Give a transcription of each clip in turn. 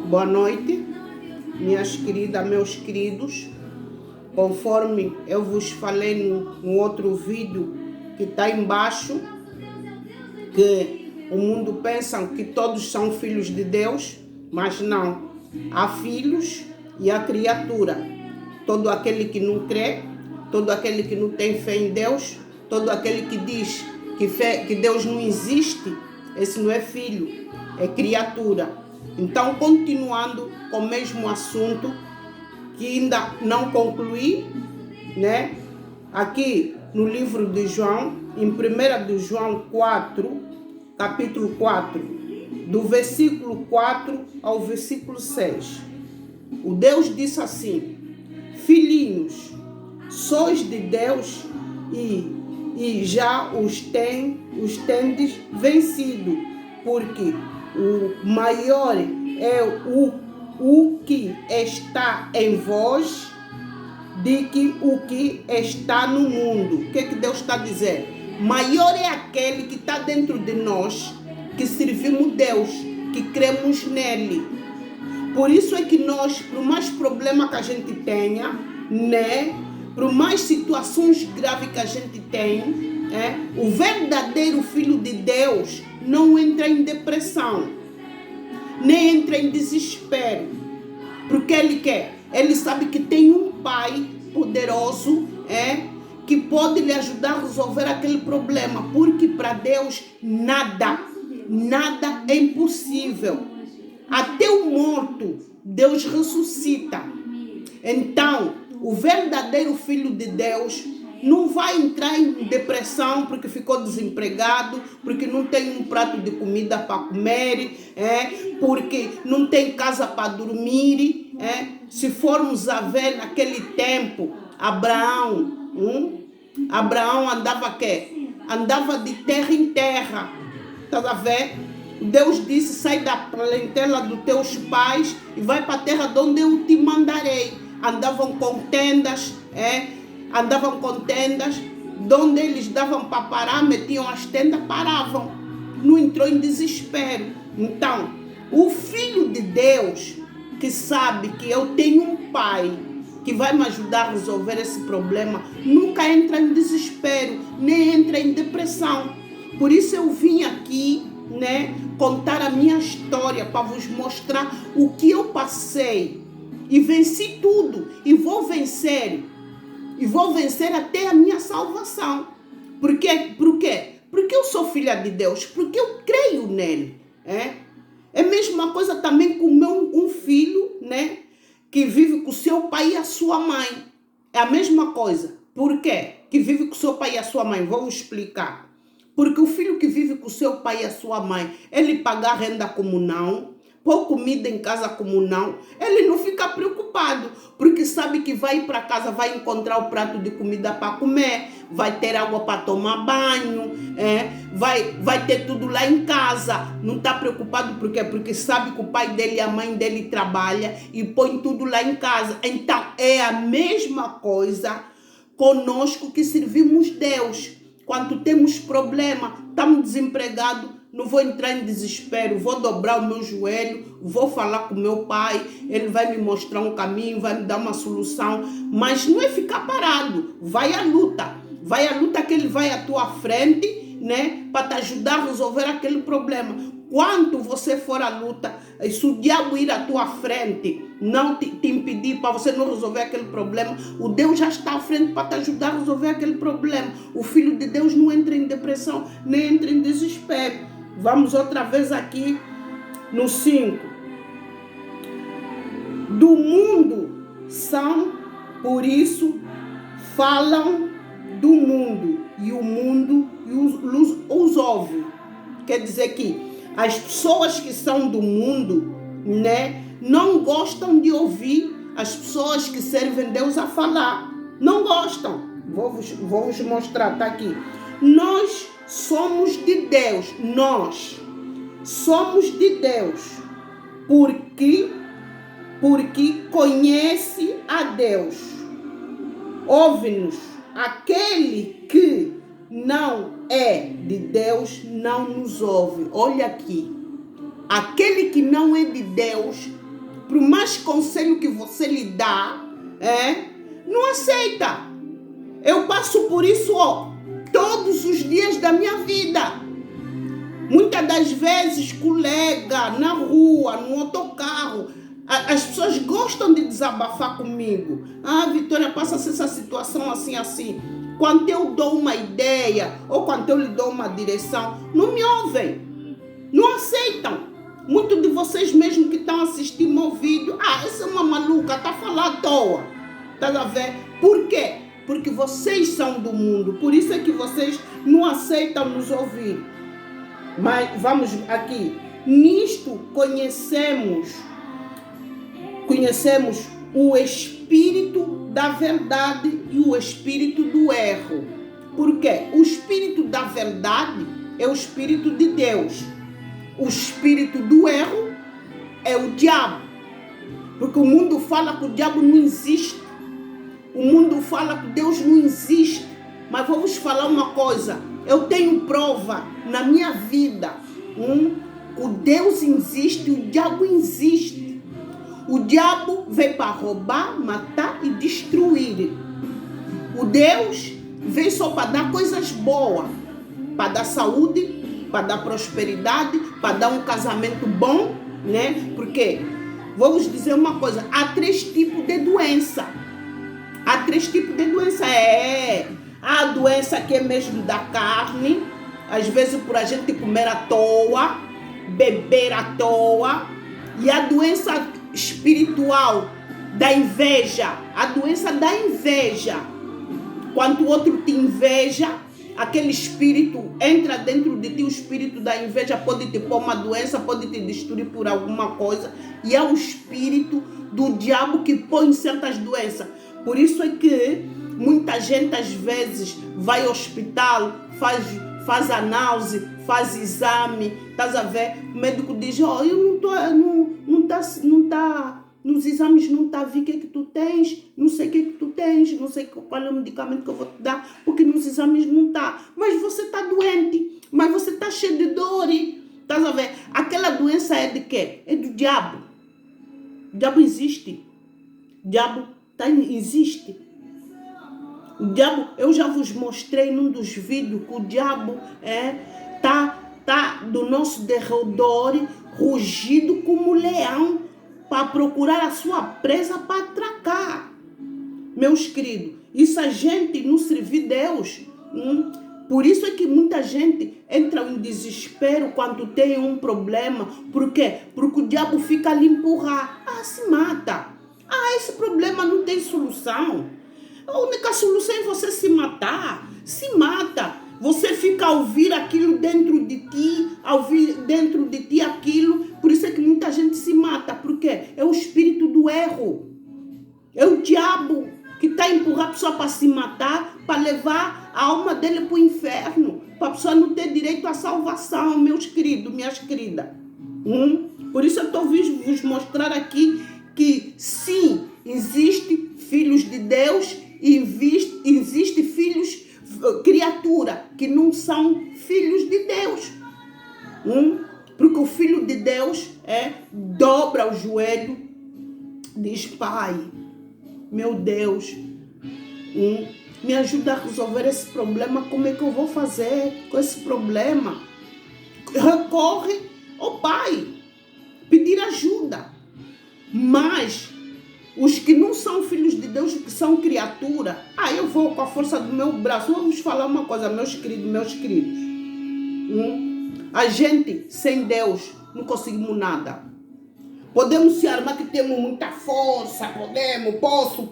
Boa noite, minhas queridas, meus queridos. Conforme eu vos falei no outro vídeo que está embaixo, que o mundo pensa que todos são filhos de Deus, mas não. Há filhos e há criatura. Todo aquele que não crê, todo aquele que não tem fé em Deus, todo aquele que diz que Deus não existe, esse não é filho, é criatura. Então, continuando com o mesmo assunto, que ainda não concluí, né? Aqui no livro de João, em 1 de João 4, capítulo 4, do versículo 4 ao versículo 6. O Deus disse assim: filhinhos, sois de Deus e já os tendes vencido, porque o maior é o que está em vós do que o que está no mundo. O que Deus está dizendo? Maior é aquele que está dentro de nós, que servimos Deus, que cremos nele. Por isso é que nós, por mais problema que a gente tenha, né? Por mais situações graves que a gente tem, o verdadeiro filho de Deus não entra em depressão, nem entra em desespero, porque ele quer. Ele sabe que tem um pai poderoso, que pode lhe ajudar a resolver aquele problema, porque para Deus nada é impossível. Até o morto Deus ressuscita. Então, o verdadeiro filho de Deus não vai entrar em depressão porque ficou desempregado, porque não tem um prato de comida para comer, porque não tem casa para dormir. Se formos a ver naquele tempo, Abraão andava quê? Andava de terra em terra. Tá a ver? Deus disse: sai da parentela dos teus pais e vai para a terra de onde eu te mandarei. Andavam com tendas, de onde eles davam para parar, metiam as tendas, paravam. Não entrou em desespero. Então, o filho de Deus, que sabe que eu tenho um pai que vai me ajudar a resolver esse problema, nunca entra em desespero, nem entra em depressão. Por isso eu vim aqui, contar a minha história para vos mostrar o que eu passei. E venci tudo. E vou vencer. E vou vencer até a minha salvação. Por quê? Porque eu sou filha de Deus. Porque eu creio nele. É a mesma coisa também com um filho, que vive com seu pai e a sua mãe. É a mesma coisa. Por quê? Que vive com seu pai e a sua mãe. Vou explicar. Porque o filho que vive com seu pai e a sua mãe, ele paga renda comunal, pôr comida em casa comunal, ele não fica preocupado, porque sabe que vai para casa, vai encontrar o prato de comida para comer, vai ter água para tomar banho, vai ter tudo lá em casa. Não está preocupado por quê? Porque sabe que o pai dele e a mãe dele trabalham e põe tudo lá em casa. Então é a mesma coisa conosco que servimos Deus. Quando temos problema, estamos desempregados, não vou entrar em desespero, vou dobrar o meu joelho, vou falar com meu pai, ele vai me mostrar um caminho, vai me dar uma solução. Mas não é ficar parado, vai à luta que ele vai à tua frente, para te ajudar a resolver aquele problema. Quando você for à luta, se o diabo ir à tua frente, não te impedir para você não resolver aquele problema, o Deus já está à frente para te ajudar a resolver aquele problema. O filho de Deus não entra em depressão, nem entra em desespero. Vamos outra vez aqui no 5. Do mundo são, por isso falam do mundo, e o mundo os ouve. Quer dizer que as pessoas que são do mundo, não gostam de ouvir as pessoas que servem Deus a falar. Não gostam. Vou vos mostrar, tá aqui. Nós somos de Deus. Nós somos de Deus. Porque conhece a Deus. Ouve-nos. Aquele que não é de Deus não nos ouve. Olha aqui. Aquele que não é de Deus por mais conselho que você lhe dá, não aceita. Eu passo por isso todos os dias da minha vida. Muitas das vezes, colega, na rua, no autocarro, as pessoas gostam de desabafar comigo. Vitória, passa-se essa situação assim, assim. Quando eu dou uma ideia ou quando eu lhe dou uma direção, não me ouvem, não aceitam. Muitos de vocês mesmo que estão assistindo meu vídeo, essa é uma maluca, está falando à toa. Tá a ver? Por quê? Porque vocês são do mundo, por isso é que vocês não aceitam nos ouvir. Mas vamos aqui, nisto conhecemos o espírito da verdade e o espírito do erro. Por quê? O espírito da verdade é o espírito de Deus. O espírito do erro é o diabo. Porque o mundo fala que o diabo não existe. O mundo fala que Deus não existe. Mas vou vos falar uma coisa. Eu tenho prova na minha vida. O Deus existe, o diabo existe. O diabo veio para roubar, matar e destruir. O Deus veio só para dar coisas boas. Para dar saúde, para dar prosperidade, para dar um casamento bom, né? Porque, vou vos dizer uma coisa, há 3 tipos de doença. Há 3 tipos de doença. Há a doença que é mesmo da carne, às vezes por a gente comer à toa, beber à toa. E a doença espiritual da inveja, a doença da inveja. Quando o outro te inveja, aquele espírito entra dentro de ti, o espírito da inveja pode te pôr uma doença, pode te destruir por alguma coisa. E é o espírito do diabo que põe certas doenças. Por isso é que muita gente às vezes vai ao hospital, faz análise, faz exame, estás a ver? O médico diz, eu não tá, nos exames não está a ver o que é que tu tens, não sei o que é que tu tens, não sei qual é o medicamento que eu vou te dar, porque nos exames não está. Mas você está doente, mas você está cheio de dor, estás a ver? Aquela doença é de quê? É do diabo. O diabo existe. O diabo existe. O diabo, eu já vos mostrei num dos vídeos que o diabo tá do nosso derredor, rugido como leão, para procurar a sua presa para atracar. Meus queridos, isso a gente não servir Deus. Por isso é que muita gente entra em desespero quando tem um problema. Por quê? Porque o diabo fica ali empurrar. Se mata. Esse problema não tem solução. A única solução é você se matar. Se mata. Você fica a ouvir aquilo dentro de ti, a ouvir dentro de ti aquilo. Por isso é que muita gente se mata. Por quê? É o espírito do erro. É o diabo que está a empurrar a pessoa para se matar, para levar a alma dele para o inferno, para a pessoa não ter direito à salvação, meus queridos, minhas queridas. Por isso eu estou vos mostrar aqui que sim, existe filhos de Deus e existe filhos, criatura, que não são filhos de Deus. Porque o filho de Deus dobra o joelho, diz, Pai, meu Deus, me ajuda a resolver esse problema. Como é que eu vou fazer com esse problema? Recorre ao Pai, pedir ajuda. Mas os que não são filhos de Deus, que são criatura, eu vou com a força do meu braço. Vamos falar uma coisa, meus queridos. A gente sem Deus não conseguimos nada. Podemos se armar que temos muita força, posso.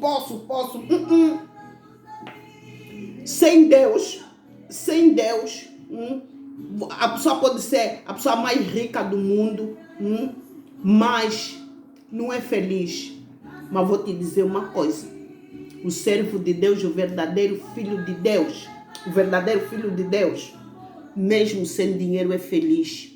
Sem Deus, a pessoa pode ser a pessoa mais rica do mundo, mas não é feliz. Mas vou te dizer uma coisa. O servo de Deus, o verdadeiro filho de Deus, mesmo sem dinheiro é feliz.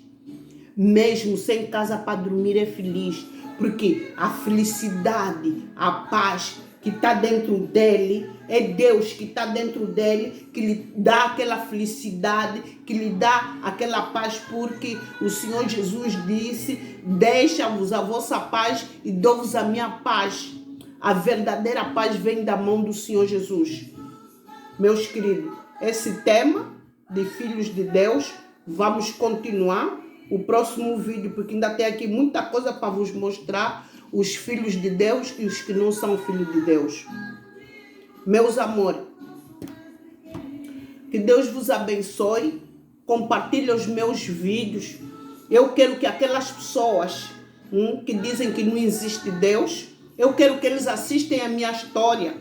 Mesmo sem casa para dormir é feliz. Porque a felicidade, a paz que está dentro dele, é Deus que está dentro dele, que lhe dá aquela felicidade, que lhe dá aquela paz, porque o Senhor Jesus disse: deixa-vos a vossa paz e dou-vos a minha paz. A verdadeira paz vem da mão do Senhor Jesus. Meus queridos, esse tema de filhos de Deus, vamos continuar o próximo vídeo, porque ainda tem aqui muita coisa para vos mostrar, os filhos de Deus e os que não são filhos de Deus. Meus amores, que Deus vos abençoe, compartilhe os meus vídeos. Eu quero que aquelas pessoas que dizem que não existe Deus, eu quero que eles assistem a minha história,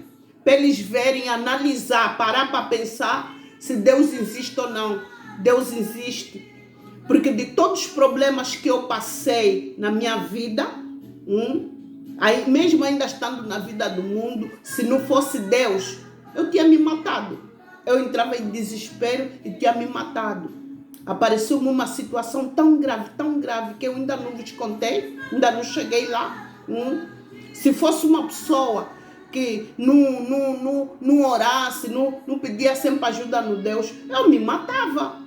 para eles verem, analisar, parar para pensar se Deus existe ou não. Deus existe. Porque de todos os problemas que eu passei na minha vida, aí mesmo ainda estando na vida do mundo, se não fosse Deus, eu tinha me matado. Eu entrava em desespero e tinha me matado. Apareceu-me uma situação tão grave, que eu ainda não vos contei, ainda não cheguei lá. Se fosse uma pessoa que não orasse, não pedia sempre ajuda no Deus, eu me matava.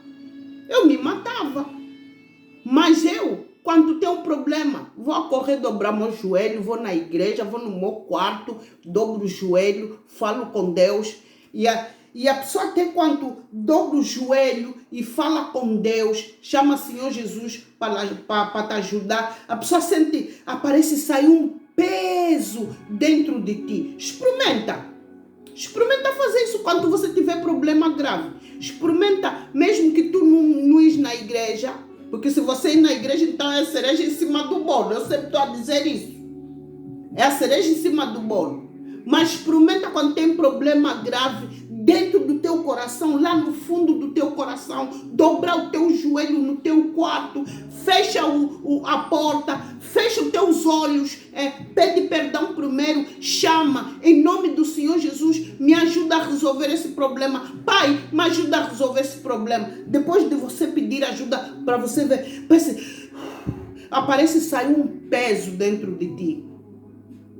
Mas eu, quando tenho um problema, vou a correr dobrar meu joelho, vou na igreja, vou no meu quarto, dobro o joelho, falo com Deus. E a pessoa até quando dobra o joelho e fala com Deus, chama Senhor Jesus para te ajudar, a pessoa sente, parece sair um peso dentro de ti. Experimenta fazer isso quando você tiver problema grave. Experimenta, mesmo que tu não ires na igreja, porque se você ir na igreja, então é a cereja em cima do bolo. Eu sempre estou a dizer isso. É a cereja em cima do bolo. Mas experimenta quando tem problema grave dentro do teu coração, lá no fundo do teu coração, dobrar o teu joelho no teu quarto, fecha a porta, fecha os teus olhos, pede perdão primeiro, chama, em nome do Senhor Jesus, me ajuda a resolver esse problema. Pai, me ajuda a resolver esse problema. Depois de você pedir ajuda, para você ver, parece sair um peso dentro de ti.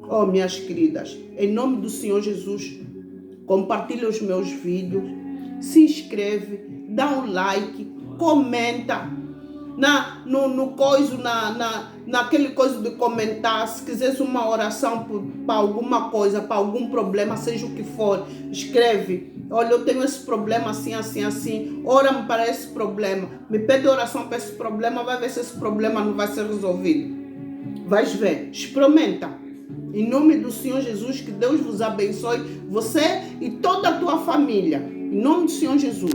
Oh, minhas queridas, em nome do Senhor Jesus, compartilha os meus vídeos, se inscreve, dá um like, comenta naquele coisa de comentar. Se quiseres uma oração para alguma coisa, para algum problema, seja o que for, escreve. Olha, eu tenho esse problema assim, ora-me para esse problema, me pede oração para esse problema, vai ver se esse problema não vai ser resolvido. Vais ver, experimenta. Em nome do Senhor Jesus, que Deus vos abençoe, você e toda a tua família. Em nome do Senhor Jesus.